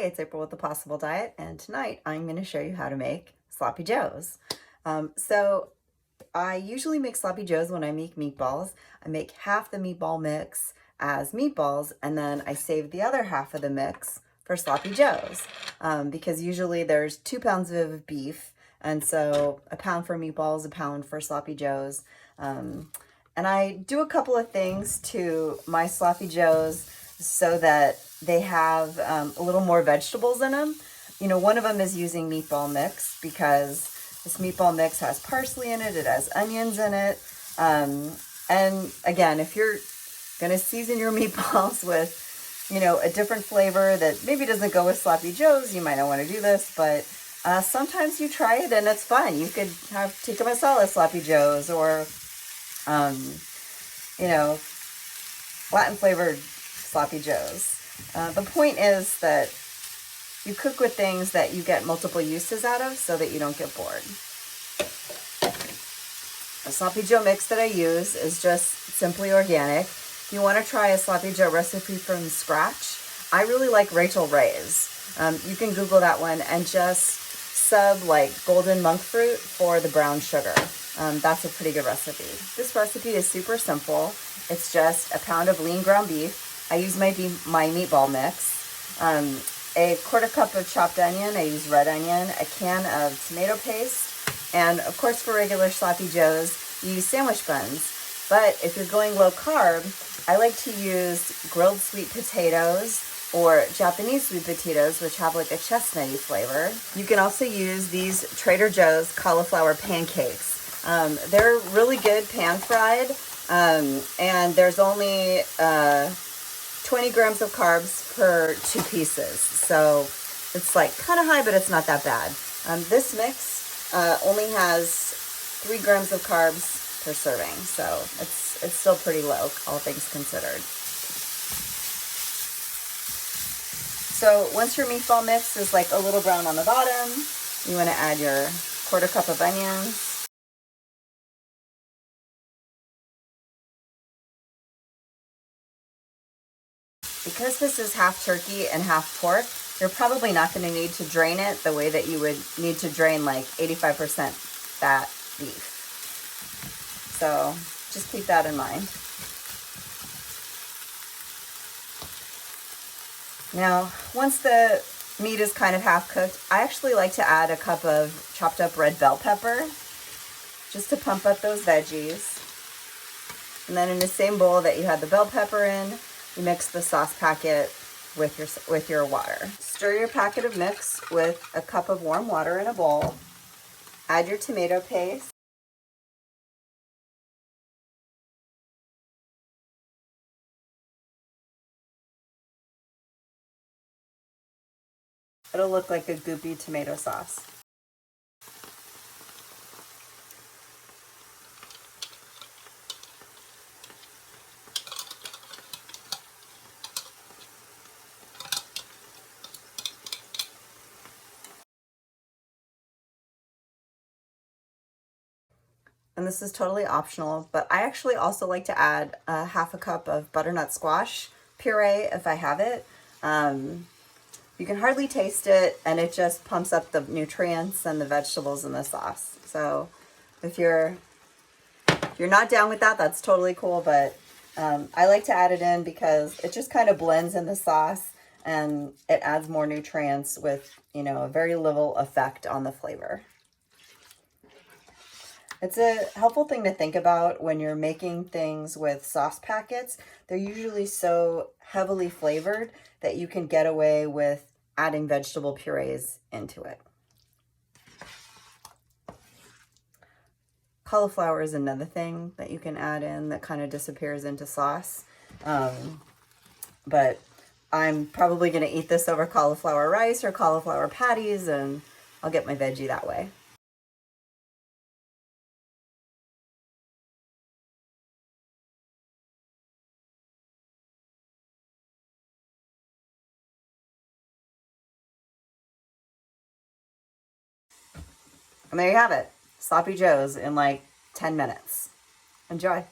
it's April with the Possible Diet, and tonight I'm going to show you how to make sloppy joes. So I usually make sloppy joes when I make meatballs. I make half the meatball mix as meatballs, and then I save the other half of the mix for sloppy joes, because usually there's 2 pounds of beef, and so a pound for meatballs, a pound for sloppy joes. And I do a couple of things to my sloppy joes so that they have a little more vegetables in them. You know, one of them is using meatball mix because this meatball mix has parsley in it, it has onions in it. And again, if you're gonna season your meatballs with, you know, a different flavor that maybe doesn't go with sloppy joes, you might not want to do this, but sometimes you try it and it's fun. You could have tikka masala sloppy joes or you know, Latin flavored sloppy joes. The point is that you cook with things that you get multiple uses out of so that you don't get bored. The sloppy joe mix that I use is just simply organic. If you want to try a sloppy joe recipe from scratch, I really like Rachel Ray's. You can Google that one and just sub like golden monk fruit for the brown sugar. That's a pretty good recipe. This recipe is super simple. It's just a pound of lean ground beef. I use my meatball mix. A quarter cup of chopped onion. I use red onion. A can of tomato paste. And of course for regular sloppy joes, you use sandwich buns. But if you're going low carb, I like to use grilled sweet potatoes or Japanese sweet potatoes, which have like a chestnutty flavor. You can also use these Trader Joe's cauliflower pancakes. They're really good pan fried, and there's only 20 grams of carbs per 2 pieces. So it's like kind of high, but it's not that bad. This mix only has 3 grams of carbs per serving, so it's still pretty low, all things considered. So once your meatball mix is like a little brown on the bottom, you want to add your quarter cup of onions. Because this is half turkey and half pork, you're probably not going to need to drain it the way that you would need to drain like 85% fat beef. So just keep that in mind. Now, once the meat is kind of half cooked, I actually like to add a cup of chopped up red bell pepper just to pump up those veggies. And then in the same bowl that you had the bell pepper in, you mix the sauce packet with your water. Stir your packet of mix with a cup of warm water in a bowl. Add your tomato paste. It'll look like a goopy tomato sauce. And this is totally optional, but I actually also like to add half a cup of butternut squash puree if I have it. You can hardly taste it, and it just pumps up the nutrients and the vegetables in the sauce. So if you're not down with that, that's totally cool, but I like to add it in because it just kind of blends in the sauce and it adds more nutrients with, you know, a very little effect on the flavor. It's a helpful thing to think about when you're making things with sauce packets. They're usually so heavily flavored that you can get away with adding vegetable purees into it. Cauliflower is another thing that you can add in that kind of disappears into sauce. But I'm probably going to eat this over cauliflower rice or cauliflower patties, and I'll get my veggie that way. And there you have it. Sloppy joes in like 10 minutes. Enjoy.